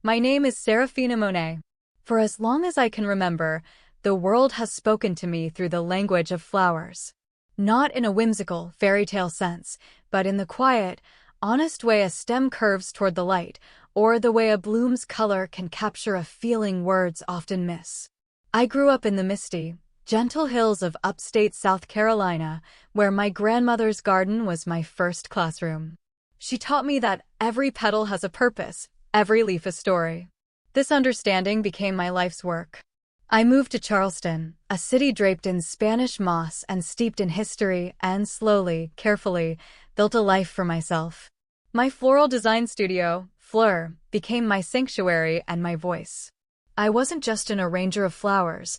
My name is Serafina Monet. For as long as I can remember, the world has spoken to me through the language of flowers. Not in a whimsical, fairy tale sense, but in the quiet, honest way a stem curves toward the light, or the way a bloom's color can capture a feeling words often miss. I grew up in the misty, gentle hills of upstate South Carolina, where my grandmother's garden was my first classroom. She taught me that every petal has a purpose, every leaf a story. This understanding became my life's work. I moved to Charleston, a city draped in Spanish moss and steeped in history, and slowly, carefully, built a life for myself. My floral design studio, Fleur, became my sanctuary and my voice. I wasn't just an arranger of flowers.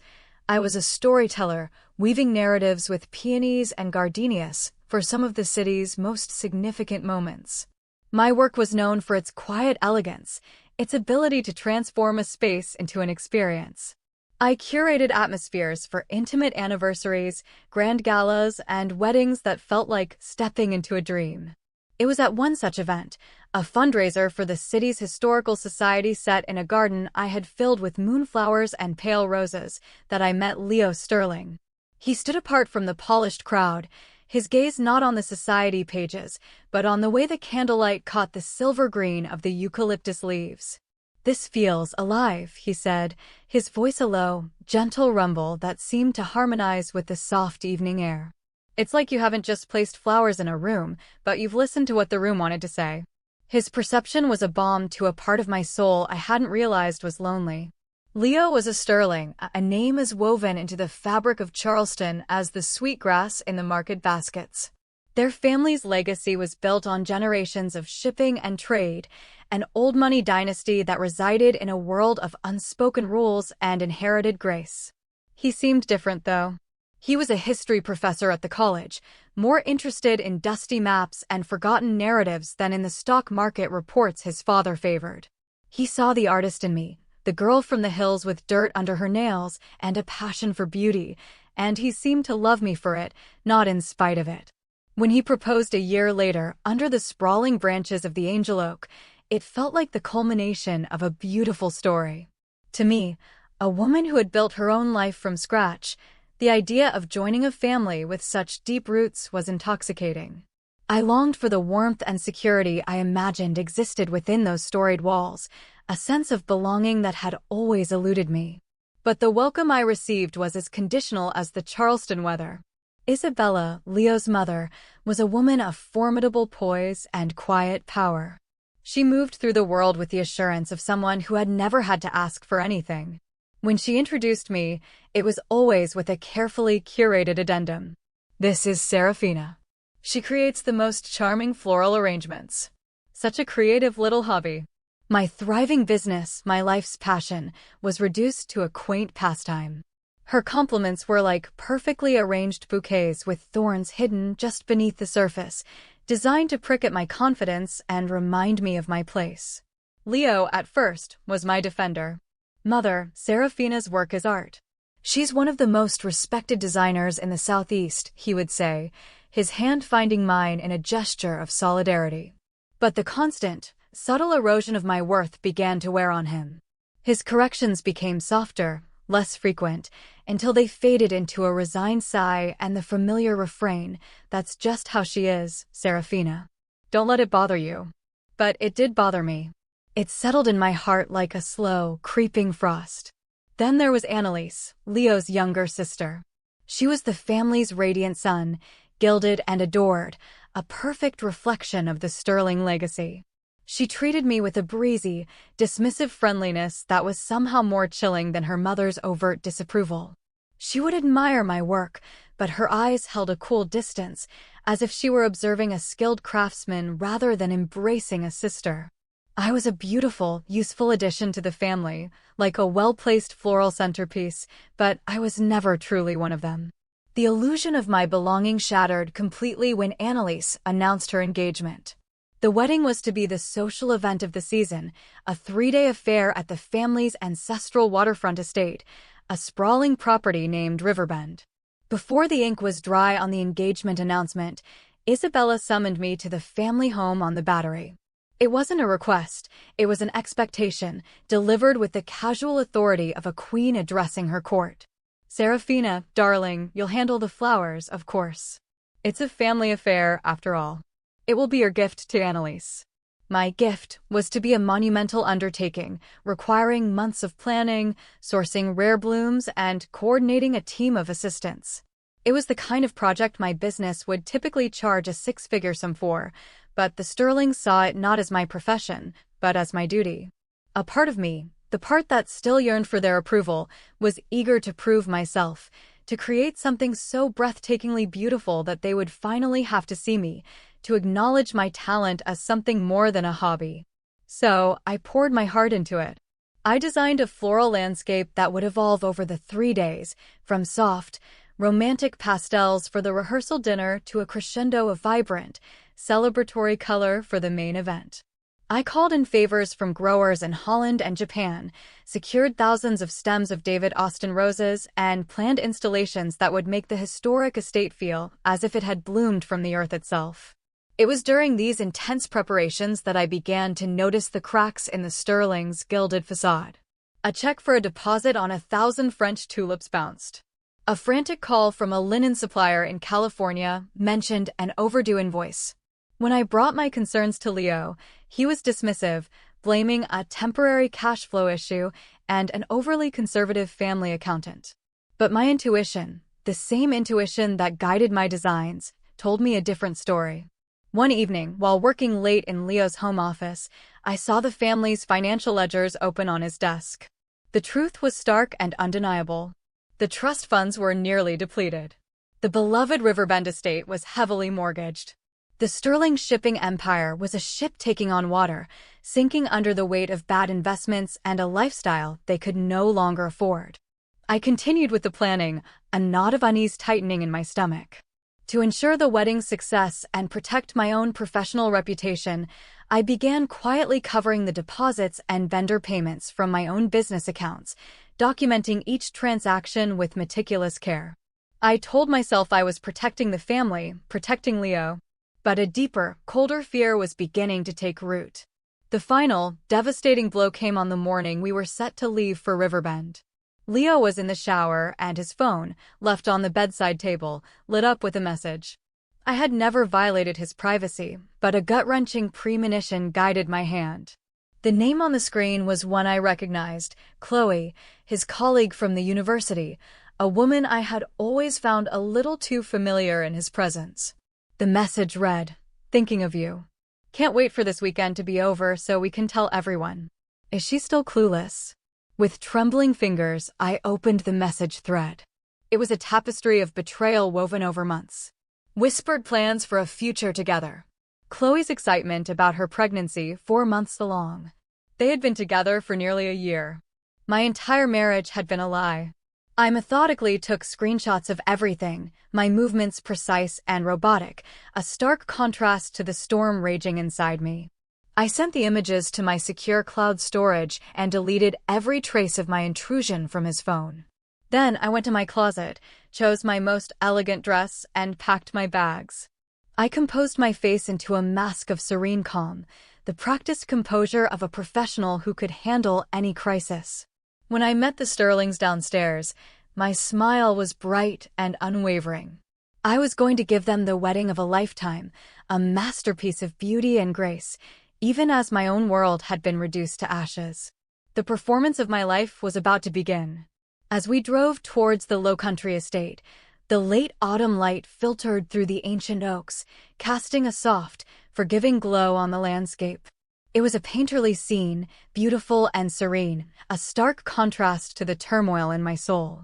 I was a storyteller, weaving narratives with peonies and gardenias for some of the city's most significant moments. My work was known for its quiet elegance, its ability to transform a space into an experience. I curated atmospheres for intimate anniversaries, grand galas, and weddings that felt like stepping into a dream. It was at one such event, a fundraiser for the city's historical society set in a garden I had filled with moonflowers and pale roses, that I met Leo Sterling. He stood apart from the polished crowd, his gaze not on the society pages, but on the way the candlelight caught the silver green of the eucalyptus leaves. "This feels alive," he said, his voice a low, gentle rumble that seemed to harmonize with the soft evening air. "It's like you haven't just placed flowers in a room, but you've listened to what the room wanted to say." His perception was a balm to a part of my soul I hadn't realized was lonely. Leo was a Sterling, a name as woven into the fabric of Charleston as the sweetgrass in the market baskets. Their family's legacy was built on generations of shipping and trade, an old money dynasty that resided in a world of unspoken rules and inherited grace. He seemed different, though. He was a history professor at the college, more interested in dusty maps and forgotten narratives than in the stock market reports his father favored. He saw the artist in me, the girl from the hills with dirt under her nails and a passion for beauty, and he seemed to love me for it, not in spite of it. When he proposed a year later, under the sprawling branches of the angel oak, it felt like the culmination of a beautiful story. To me, a woman who had built her own life from scratch, the idea of joining a family with such deep roots was intoxicating. I longed for the warmth and security I imagined existed within those storied walls, a sense of belonging that had always eluded me. But the welcome I received was as conditional as the Charleston weather. Isabella, Leo's mother, was a woman of formidable poise and quiet power. She moved through the world with the assurance of someone who had never had to ask for anything. When she introduced me, it was always with a carefully curated addendum. "This is Serafina. She creates the most charming floral arrangements." Such a creative little hobby. My thriving business, my life's passion, was reduced to a quaint pastime. Her compliments were like perfectly arranged bouquets with thorns hidden just beneath the surface, designed to prick at my confidence and remind me of my place. Leo, at first, was my defender. "Mother, Serafina's work is art. She's one of the most respected designers in the Southeast," he would say, his hand finding mine in a gesture of solidarity. But the constant, subtle erosion of my worth began to wear on him. His corrections became softer, less frequent, until they faded into a resigned sigh and the familiar refrain, "That's just how she is, Serafina. Don't let it bother you." But it did bother me. It settled in my heart like a slow, creeping frost. Then there was Annalise, Leo's younger sister. She was the family's radiant sun, gilded and adored, a perfect reflection of the Sterling legacy. She treated me with a breezy, dismissive friendliness that was somehow more chilling than her mother's overt disapproval. She would admire my work, but her eyes held a cool distance, as if she were observing a skilled craftsman rather than embracing a sister. I was a beautiful, useful addition to the family, like a well-placed floral centerpiece, but I was never truly one of them. The illusion of my belonging shattered completely when Annalise announced her engagement. The wedding was to be the social event of the season, a 3-day affair at the family's ancestral waterfront estate, a sprawling property named Riverbend. Before the ink was dry on the engagement announcement, Isabella summoned me to the family home on the Battery. It wasn't a request, it was an expectation, delivered with the casual authority of a queen addressing her court. Serafina, darling, you'll handle the flowers, of course. It's a family affair, after all. It will be your gift to Annalise. My gift was to be a monumental undertaking, requiring months of planning, sourcing rare blooms, and coordinating a team of assistants. It was the kind of project my business would typically charge a six-figure sum for, but the Sterlings saw it not as my profession, but as my duty. A part of me, the part that still yearned for their approval, was eager to prove myself, to create something so breathtakingly beautiful that they would finally have to see me, to acknowledge my talent as something more than a hobby. So, I poured my heart into it. I designed a floral landscape that would evolve over the 3 days, from soft, romantic pastels for the rehearsal dinner to a crescendo of vibrant, celebratory color for the main event. I called in favors from growers in Holland and Japan, secured thousands of stems of David Austin roses, and planned installations that would make the historic estate feel as if it had bloomed from the earth itself. It was during these intense preparations that I began to notice the cracks in the Sterling's gilded facade. A check for a deposit on 1,000 French tulips bounced. A frantic call from a linen supplier in California mentioned an overdue invoice. When I brought my concerns to Leo, he was dismissive, blaming a temporary cash flow issue and an overly conservative family accountant. But my intuition, the same intuition that guided my designs, told me a different story. One evening, while working late in Leo's home office, I saw the family's financial ledgers open on his desk. The truth was stark and undeniable. The trust funds were nearly depleted. The beloved Riverbend estate was heavily mortgaged. The Sterling shipping empire was a ship taking on water, sinking under the weight of bad investments and a lifestyle they could no longer afford. I continued with the planning, a knot of unease tightening in my stomach. To ensure the wedding's success and protect my own professional reputation, I began quietly covering the deposits and vendor payments from my own business accounts, documenting each transaction with meticulous care. I told myself I was protecting the family, protecting Leo. But a deeper, colder fear was beginning to take root. The final, devastating blow came on the morning we were set to leave for Riverbend. Leo was in the shower and his phone, left on the bedside table, lit up with a message. I had never violated his privacy, but a gut-wrenching premonition guided my hand. The name on the screen was one I recognized, Chloe, his colleague from the university, a woman I had always found a little too familiar in his presence. The message read, "Thinking of you. Can't wait for this weekend to be over so we can tell everyone." Is she still clueless? With trembling fingers, I opened the message thread. It was a tapestry of betrayal woven over months. Whispered plans for a future together. Chloe's excitement about her pregnancy 4 months along. They had been together for nearly a year. My entire marriage had been a lie. I methodically took screenshots of everything, my movements precise and robotic, a stark contrast to the storm raging inside me. I sent the images to my secure cloud storage and deleted every trace of my intrusion from his phone. Then I went to my closet, chose my most elegant dress, and packed my bags. I composed my face into a mask of serene calm, the practiced composure of a professional who could handle any crisis. When I met the Sterlings downstairs, my smile was bright and unwavering. I was going to give them the wedding of a lifetime, a masterpiece of beauty and grace, even as my own world had been reduced to ashes. The performance of my life was about to begin. As we drove towards the Lowcountry estate, the late autumn light filtered through the ancient oaks, casting a soft, forgiving glow on the landscape. It was a painterly scene, beautiful and serene, a stark contrast to the turmoil in my soul.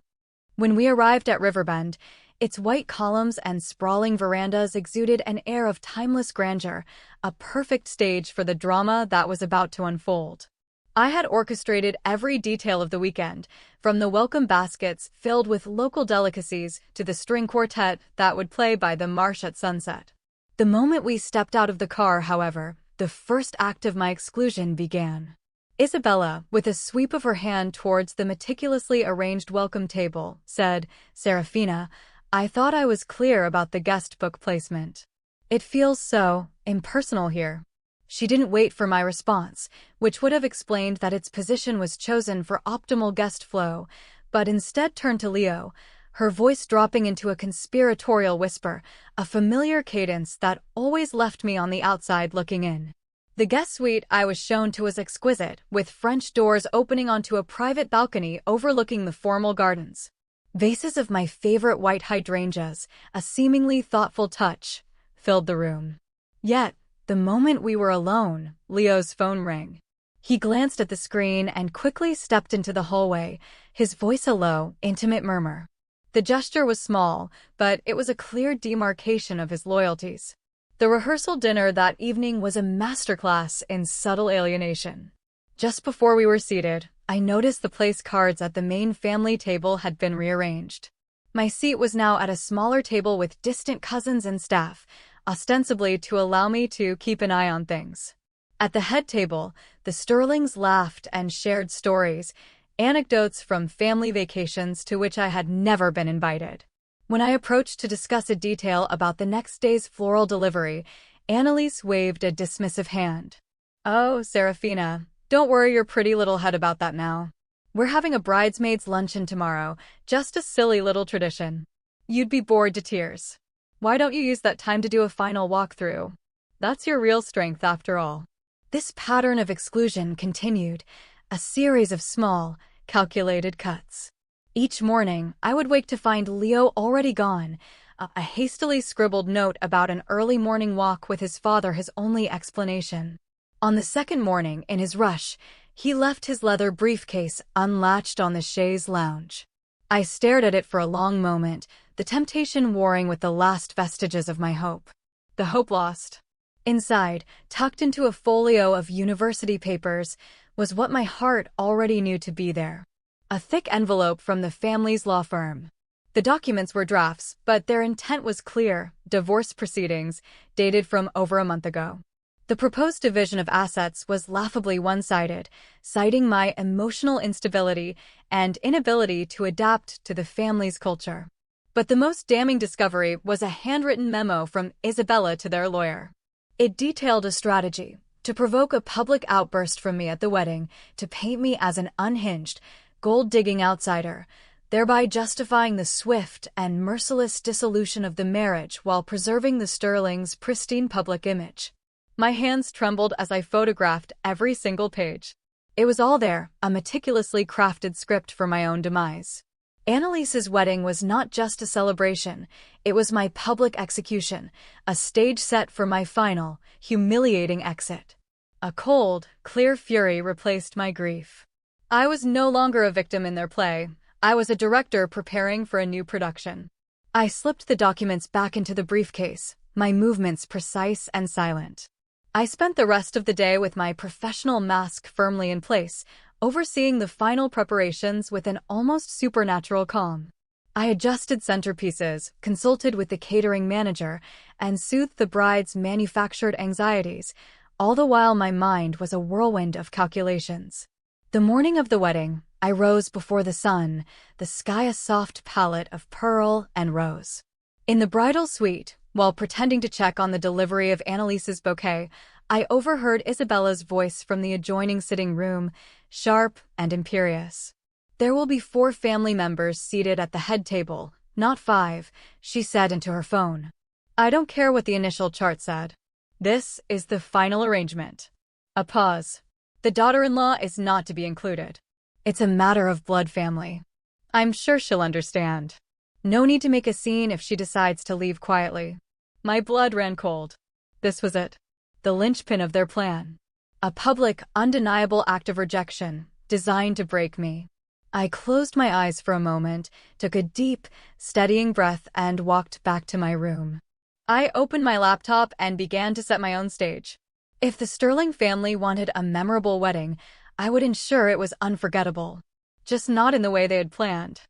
When we arrived at Riverbend, its white columns and sprawling verandas exuded an air of timeless grandeur, a perfect stage for the drama that was about to unfold. I had orchestrated every detail of the weekend, from the welcome baskets filled with local delicacies to the string quartet that would play by the marsh at sunset. The moment we stepped out of the car, however, the first act of my exclusion began. Isabella, with a sweep of her hand towards the meticulously arranged welcome table, said, "Serafina, I thought I was clear about the guest book placement. It feels so impersonal here." She didn't wait for my response, which would have explained that its position was chosen for optimal guest flow, but instead turned to Leo, her voice dropping into a conspiratorial whisper, a familiar cadence that always left me on the outside looking in. The guest suite I was shown to was exquisite, with French doors opening onto a private balcony overlooking the formal gardens. Vases of my favorite white hydrangeas, a seemingly thoughtful touch, filled the room. Yet, the moment we were alone, Leo's phone rang. He glanced at the screen and quickly stepped into the hallway, his voice a low, intimate murmur. The gesture was small, but it was a clear demarcation of his loyalties. The rehearsal dinner that evening was a masterclass in subtle alienation. Just before we were seated, I noticed the place cards at the main family table had been rearranged. My seat was now at a smaller table with distant cousins and staff, ostensibly to allow me to keep an eye on things. At the head table, the Sterlings laughed and shared stories, anecdotes from family vacations to which I had never been invited. When I approached to discuss a detail about the next day's floral delivery, Annalise waved a dismissive hand. "Oh, Serafina, don't worry your pretty little head about that now. We're having a bridesmaids' luncheon tomorrow, just a silly little tradition. You'd be bored to tears. Why don't you use that time to do a final walkthrough? That's your real strength after all." This pattern of exclusion continued, a series of small, calculated cuts. Each morning, I would wake to find Leo already gone, a hastily scribbled note about an early morning walk with his father his only explanation. On the second morning, in his rush, he left his leather briefcase unlatched on the chaise lounge. I stared at it for a long moment, the temptation warring with the last vestiges of my hope. The hope lost. Inside, tucked into a folio of university papers, was what my heart already knew to be there. A thick envelope from the family's law firm. The documents were drafts, but their intent was clear: divorce proceedings, dated from over a month ago. The proposed division of assets was laughably one-sided, citing my emotional instability and inability to adapt to the family's culture. But the most damning discovery was a handwritten memo from Isabella to their lawyer. It detailed a strategy to provoke a public outburst from me at the wedding, to paint me as an unhinged, gold-digging outsider, thereby justifying the swift and merciless dissolution of the marriage while preserving the Sterlings' pristine public image. My hands trembled as I photographed every single page. It was all there, a meticulously crafted script for my own demise. Annalise's wedding was not just a celebration, it was my public execution, a stage set for my final, humiliating exit. A cold, clear fury replaced my grief. I was no longer a victim in their play, I was a director preparing for a new production. I slipped the documents back into the briefcase, my movements precise and silent. I spent the rest of the day with my professional mask firmly in place, overseeing the final preparations with an almost supernatural calm. I adjusted centerpieces, consulted with the catering manager, and soothed the bride's manufactured anxieties, all the while my mind was a whirlwind of calculations. The morning of the wedding, I rose before the sun, the sky a soft palette of pearl and rose. In the bridal suite, while pretending to check on the delivery of Annalise's bouquet, I overheard Isabella's voice from the adjoining sitting room, sharp and imperious. "There will be 4 family members seated at the head table, not 5, she said into her phone. "I don't care what the initial chart said. This is the final arrangement." A pause. "The daughter-in-law is not to be included. It's a matter of blood family. I'm sure she'll understand. No need to make a scene if she decides to leave quietly." My blood ran cold. This was it. The linchpin of their plan. A public, undeniable act of rejection, designed to break me. I closed my eyes for a moment, took a deep, steadying breath, and walked back to my room. I opened my laptop and began to set my own stage. If the Sterling family wanted a memorable wedding, I would ensure it was unforgettable. Just not in the way they had planned.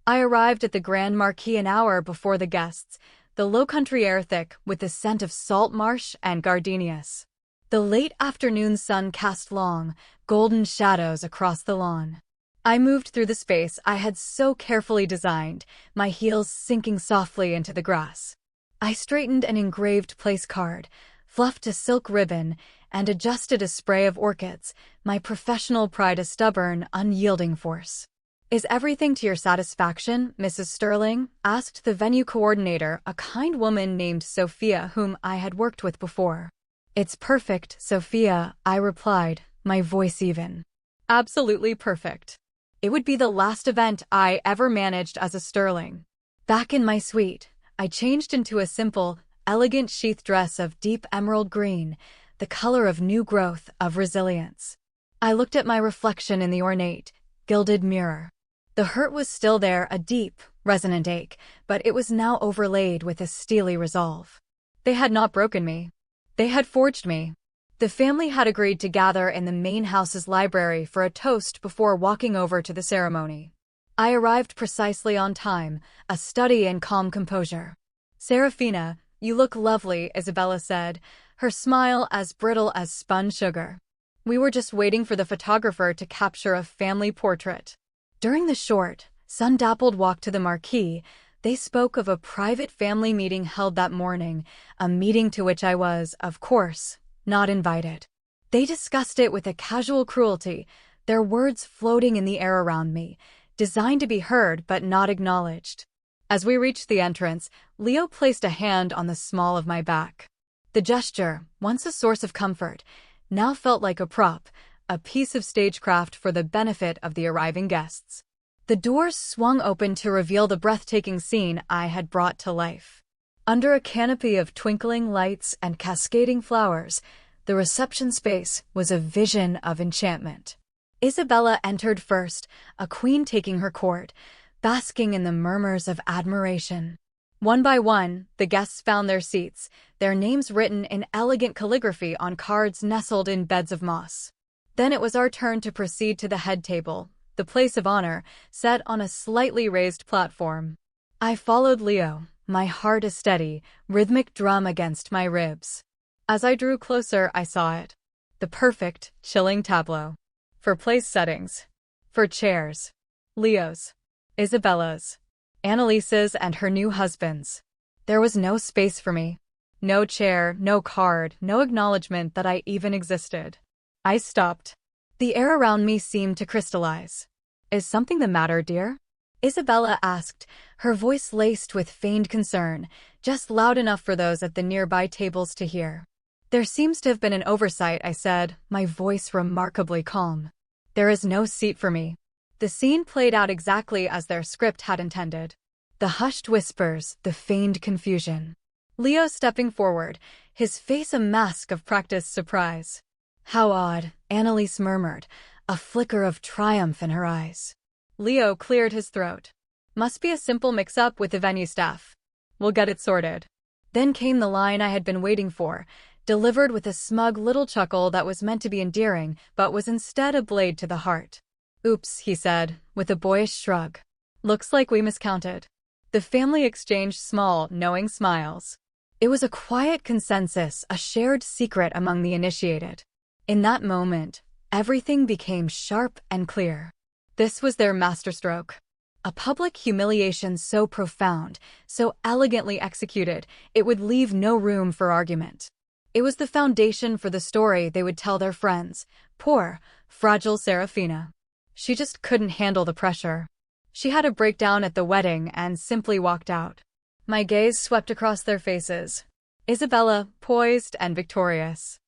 I arrived at the Grand Marquis an hour before the guests, the low-country air thick with the scent of salt marsh and gardenias. The late afternoon sun cast long, golden shadows across the lawn. I moved through the space I had so carefully designed, my heels sinking softly into the grass. I straightened an engraved place card, fluffed a silk ribbon, and adjusted a spray of orchids, my professional pride a stubborn, unyielding force. "Is everything to your satisfaction, Mrs. Sterling?" asked the venue coordinator, a kind woman named Sophia whom I had worked with before. "It's perfect, Sophia," I replied, my voice even. "Absolutely perfect. It would be the last event I ever managed as a Sterling." Back in my suite, I changed into a simple, elegant sheath dress of deep emerald green, the color of new growth, of resilience. I looked at my reflection in the ornate, gilded mirror. The hurt was still there, a deep, resonant ache, but it was now overlaid with a steely resolve. They had not broken me. They had forged me. The family had agreed to gather in the main house's library for a toast before walking over to the ceremony. I arrived precisely on time, a study in calm composure. "Serafina, you look lovely," Isabella said, her smile as brittle as spun sugar. "We were just waiting for the photographer to capture a family portrait." During the short, sun-dappled walk to the marquee, they spoke of a private family meeting held that morning, a meeting to which I was, of course, not invited. They discussed it with a casual cruelty, their words floating in the air around me, designed to be heard but not acknowledged. As we reached the entrance, Leo placed a hand on the small of my back. The gesture, once a source of comfort, now felt like a prop, a piece of stagecraft for the benefit of the arriving guests. The doors swung open to reveal the breathtaking scene I had brought to life. Under a canopy of twinkling lights and cascading flowers, the reception space was a vision of enchantment. Isabella entered first, a queen taking her court, basking in the murmurs of admiration. One by one, the guests found their seats, their names written in elegant calligraphy on cards nestled in beds of moss. Then it was our turn to proceed to the head table, the place of honor, set on a slightly raised platform. I followed Leo, my heart a steady, rhythmic drum against my ribs. As I drew closer, I saw it. The perfect, chilling tableau. For place settings. For chairs. Leo's. Isabella's. Annalise's and her new husband's. There was no space for me. No chair, no card, no acknowledgement that I even existed. I stopped. The air around me seemed to crystallize. "Is something the matter, dear?" Isabella asked, her voice laced with feigned concern, just loud enough for those at the nearby tables to hear. "There seems to have been an oversight," I said, my voice remarkably calm. "There is no seat for me." The scene played out exactly as their script had intended. The hushed whispers, the feigned confusion. Leo stepping forward, his face a mask of practiced surprise. "How odd," Annalise murmured, a flicker of triumph in her eyes. Leo cleared his throat. "Must be a simple mix-up with the venue staff. We'll get it sorted." Then came the line I had been waiting for, delivered with a smug little chuckle that was meant to be endearing, but was instead a blade to the heart. "Oops," he said, with a boyish shrug. "Looks like we miscounted." The family exchanged small, knowing smiles. It was a quiet consensus, a shared secret among the initiated. In that moment, everything became sharp and clear. This was their masterstroke. A public humiliation so profound, so elegantly executed, it would leave no room for argument. It was the foundation for the story they would tell their friends. Poor, fragile Serafina. She just couldn't handle the pressure. She had a breakdown at the wedding and simply walked out. My gaze swept across their faces. Isabella, poised and victorious.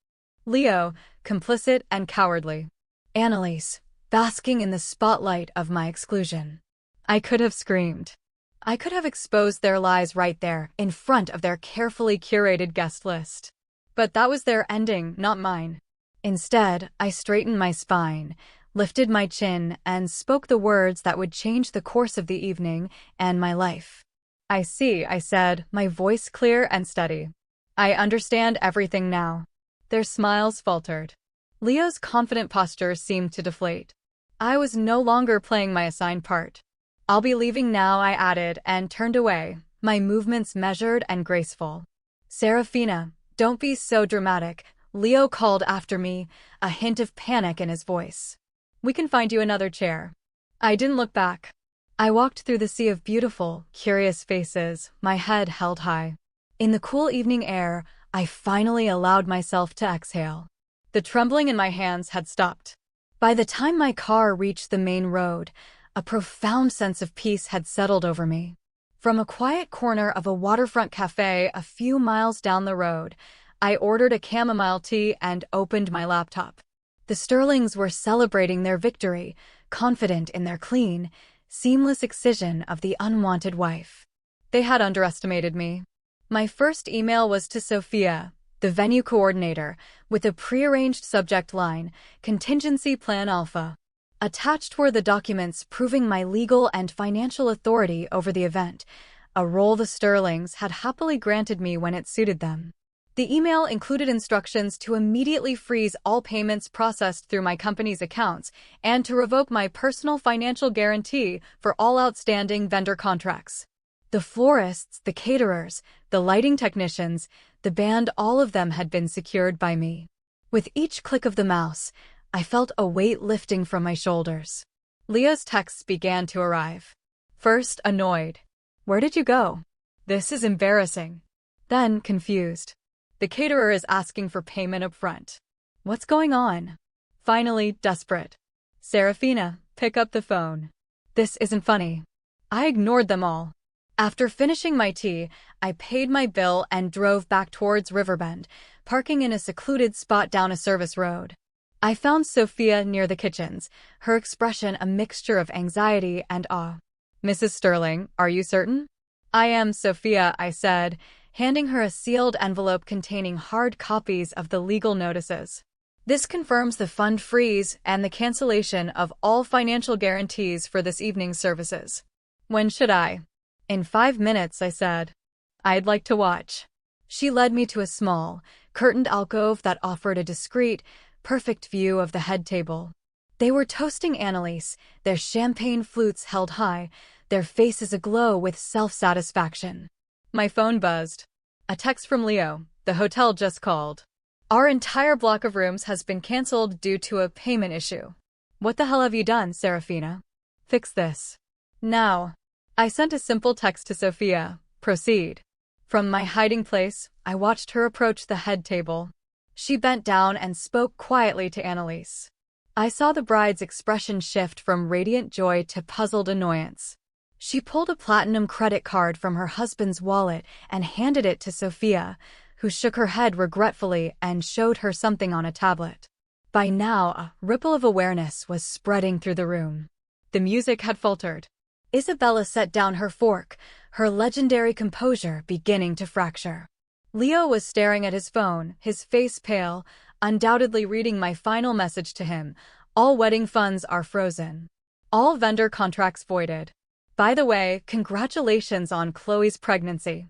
Leo, complicit and cowardly. Annalise, basking in the spotlight of my exclusion. I could have screamed. I could have exposed their lies right there, in front of their carefully curated guest list. But that was their ending, not mine. Instead, I straightened my spine, lifted my chin, and spoke the words that would change the course of the evening and my life. "I see," I said, my voice clear and steady. "I understand everything now." Their smiles faltered. Leo's confident posture seemed to deflate. I was no longer playing my assigned part. "I'll be leaving now," I added, and turned away, my movements measured and graceful. "Serafina, don't be so dramatic," Leo called after me, a hint of panic in his voice. "We can find you another chair." I didn't look back. I walked through the sea of beautiful, curious faces, my head held high. In the cool evening air, I finally allowed myself to exhale. The trembling in my hands had stopped. By the time my car reached the main road, a profound sense of peace had settled over me. From a quiet corner of a waterfront cafe a few miles down the road, I ordered a chamomile tea and opened my laptop. The Sterlings were celebrating their victory, confident in their clean, seamless excision of the unwanted wife. They had underestimated me. My first email was to Sophia, the venue coordinator, with a prearranged subject line, Contingency Plan Alpha. Attached were the documents proving my legal and financial authority over the event, a role the Sterlings had happily granted me when it suited them. The email included instructions to immediately freeze all payments processed through my company's accounts and to revoke my personal financial guarantee for all outstanding vendor contracts. The florists, the caterers, the lighting technicians, the band, all of them had been secured by me. With each click of the mouse, I felt a weight lifting from my shoulders. Leo's texts began to arrive. First, annoyed. "Where did you go? This is embarrassing." Then, confused. "The caterer is asking for payment up front. What's going on?" Finally, desperate. "Serafina, pick up the phone. This isn't funny." I ignored them all. After finishing my tea, I paid my bill and drove back towards Riverbend, parking in a secluded spot down a service road. I found Sophia near the kitchens, her expression a mixture of anxiety and awe. "Mrs. Sterling, are you certain?" "I am, Sophia," I said, handing her a sealed envelope containing hard copies of the legal notices. "This confirms the fund freeze and the cancellation of all financial guarantees for this evening's services." "When should I?" "In 5 minutes," I said. "I'd like to watch." She led me to a small, curtained alcove that offered a discreet, perfect view of the head table. They were toasting Annalise, their champagne flutes held high, their faces aglow with self-satisfaction. My phone buzzed. A text from Leo. "The hotel just called. Our entire block of rooms has been cancelled due to a payment issue." "What the hell have you done, Serafina? Fix this now." I sent a simple text to Sophia. "Proceed." From my hiding place, I watched her approach the head table. She bent down and spoke quietly to Annalise. I saw the bride's expression shift from radiant joy to puzzled annoyance. She pulled a platinum credit card from her husband's wallet and handed it to Sophia, who shook her head regretfully and showed her something on a tablet. By now, a ripple of awareness was spreading through the room. The music had faltered. Isabella set down her fork, her legendary composure beginning to fracture. Leo was staring at his phone, his face pale, undoubtedly reading my final message to him. "All wedding funds are frozen. All vendor contracts voided. By the way, congratulations on Chloe's pregnancy.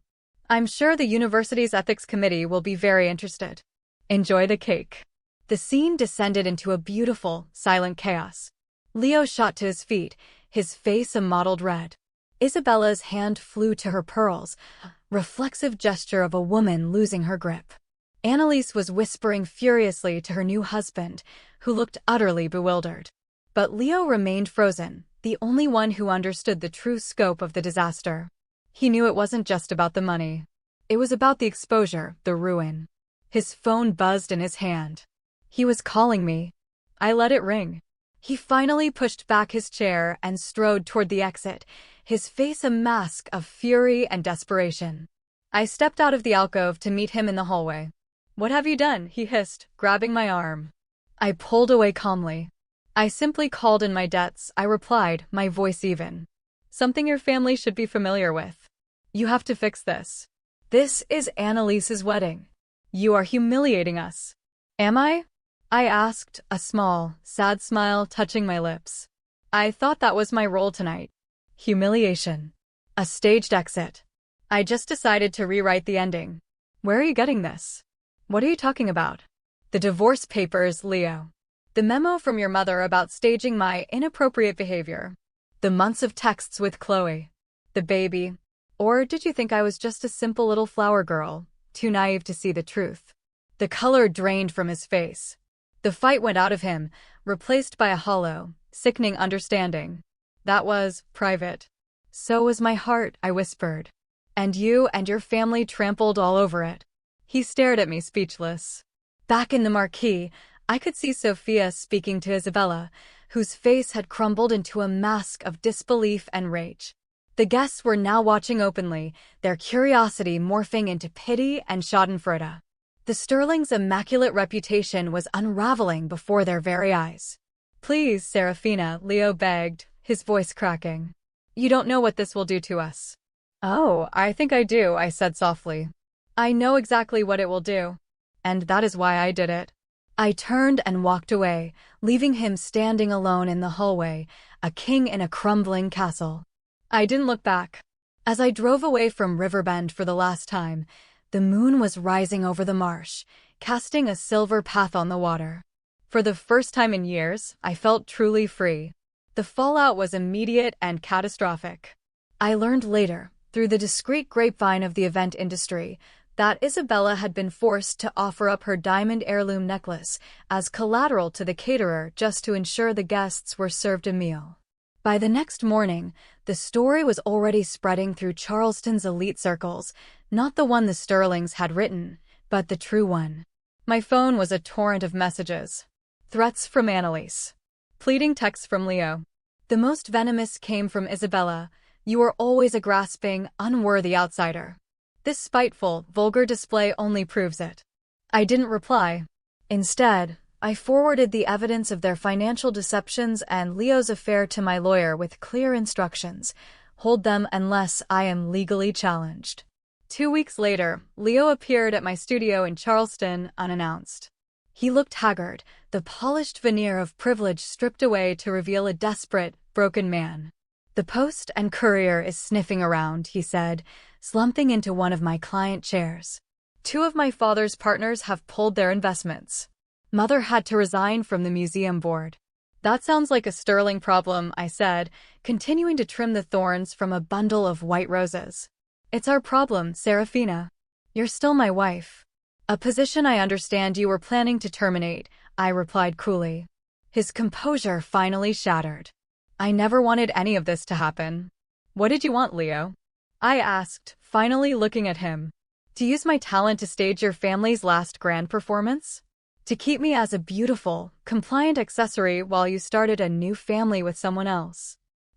I'm sure the university's ethics committee will be very interested. Enjoy the cake." The scene descended into a beautiful, silent chaos. Leo shot to his feet, his face a mottled red. Isabella's hand flew to her pearls, a reflexive gesture of a woman losing her grip. Annalise was whispering furiously to her new husband, who looked utterly bewildered. But Leo remained frozen, the only one who understood the true scope of the disaster. He knew it wasn't just about the money. It was about the exposure, the ruin. His phone buzzed in his hand. He was calling me. I let it ring. He finally pushed back his chair and strode toward the exit, his face a mask of fury and desperation. I stepped out of the alcove to meet him in the hallway. "What have you done?" he hissed, grabbing my arm. I pulled away calmly. "I simply called in my debts," I replied, my voice even. "Something your family should be familiar with. You have to fix this. This is Annalise's wedding. You are humiliating us." "Am I?" I asked, a small, sad smile touching my lips. "I thought that was my role tonight. Humiliation. A staged exit. I just decided to rewrite the ending." "Where are you getting this? What are you talking about?" "The divorce papers, Leo. The memo from your mother about staging my inappropriate behavior. The months of texts with Chloe. The baby. Or did you think I was just a simple little flower girl, too naive to see the truth?" The color drained from his face. The fight went out of him, replaced by a hollow, sickening understanding. "That was private." "So was my heart," I whispered. "And you and your family trampled all over it." He stared at me speechless. Back in the marquee, I could see Sophia speaking to Isabella, whose face had crumbled into a mask of disbelief and rage. The guests were now watching openly, their curiosity morphing into pity and schadenfreude. The Sterling's immaculate reputation was unraveling before their very eyes. "Please, Serafina," Leo begged, his voice cracking. "You don't know what this will do to us." "Oh, I think I do," I said softly. "I know exactly what it will do. And that is why I did it." I turned and walked away, leaving him standing alone in the hallway, a king in a crumbling castle. I didn't look back. As I drove away from Riverbend for the last time, the moon was rising over the marsh, casting a silver path on the water. For the first time in years, I felt truly free. The fallout was immediate and catastrophic. I learned later, through the discreet grapevine of the event industry, that Isabella had been forced to offer up her diamond heirloom necklace as collateral to the caterer just to ensure the guests were served a meal. By the next morning, the story was already spreading through Charleston's elite circles, not the one the Sterlings had written, but the true one. My phone was a torrent of messages. Threats from Annalise. Pleading texts from Leo. The most venomous came from Isabella. "You are always a grasping, unworthy outsider. This spiteful, vulgar display only proves it." I didn't reply. Instead, I forwarded the evidence of their financial deceptions and Leo's affair to my lawyer with clear instructions: hold them unless I am legally challenged. 2 weeks later, Leo appeared at my studio in Charleston unannounced. He looked haggard, the polished veneer of privilege stripped away to reveal a desperate, broken man. "The Post and Courier is sniffing around," he said, slumping into one of my client chairs. "2 of my father's partners have pulled their investments. Mother had to resign from the museum board." "That sounds like a Sterling problem," I said, continuing to trim the thorns from a bundle of white roses. "It's our problem, Serafina. You're still my wife." "A position I understand you were planning to terminate," I replied coolly. His composure finally shattered. "I never wanted any of this to happen." "What did you want, Leo?" I asked, finally looking at him. "To use my talent to stage your family's last grand performance? To keep me as a beautiful, compliant accessory while you started a new family with someone else?"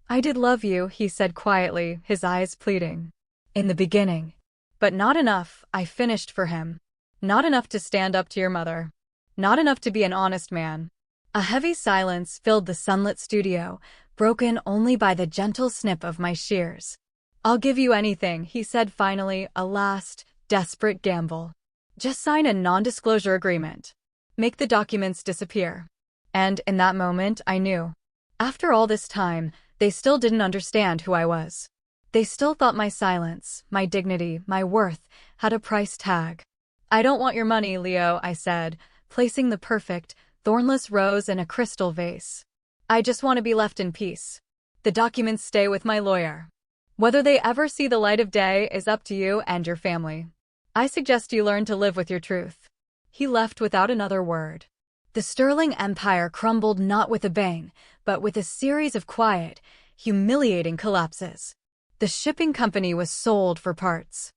"I did love you," he said quietly, his eyes pleading. "In the beginning. But not enough," I finished for him. "Not enough to stand up to your mother. Not enough to be an honest man." A heavy silence filled the sunlit studio, broken only by the gentle snip of my shears. "I'll give you anything," he said finally, a last, desperate gamble. "Just sign a non-disclosure agreement. Make the documents disappear." And in that moment, I knew. After all this time, they still didn't understand who I was. They still thought my silence, my dignity, my worth, had a price tag. "I don't want your money, Leo," I said, placing the perfect, thornless rose in a crystal vase. "I just want to be left in peace. The documents stay with my lawyer. Whether they ever see the light of day is up to you and your family. I suggest you learn to live with your truth." He left without another word. The Sterling Empire crumbled not with a bang, but with a series of quiet, humiliating collapses. The shipping company was sold for parts.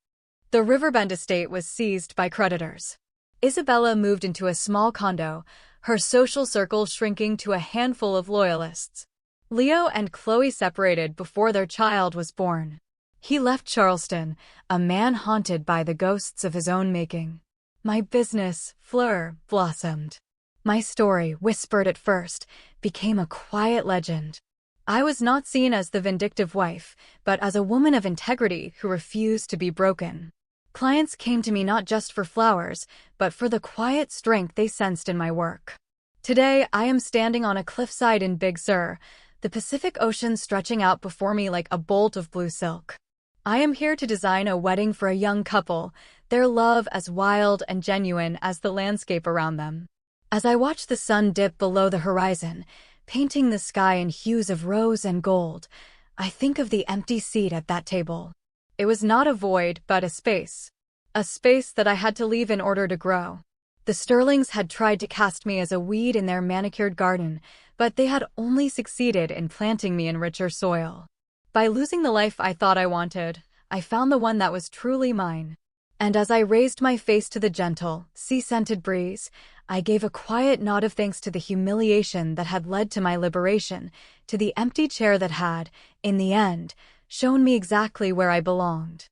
The Riverbend estate was seized by creditors. Isabella moved into a small condo, her social circle shrinking to a handful of loyalists. Leo and Chloe separated before their child was born. He left Charleston, a man haunted by the ghosts of his own making. My business, Fleur, blossomed. My story, whispered at first, became a quiet legend. I was not seen as the vindictive wife, but as a woman of integrity who refused to be broken. Clients came to me not just for flowers, but for the quiet strength they sensed in my work. Today, I am standing on a cliffside in Big Sur, the Pacific Ocean stretching out before me like a bolt of blue silk. I am here to design a wedding for a young couple, their love as wild and genuine as the landscape around them. As I watch the sun dip below the horizon, painting the sky in hues of rose and gold, I think of the empty seat at that table. It was not a void, but a space. A space that I had to leave in order to grow. The Sterlings had tried to cast me as a weed in their manicured garden, but they had only succeeded in planting me in richer soil. By losing the life I thought I wanted, I found the one that was truly mine. And as I raised my face to the gentle, sea-scented breeze, I gave a quiet nod of thanks to the humiliation that had led to my liberation, to the empty chair that had, in the end, shown me exactly where I belonged.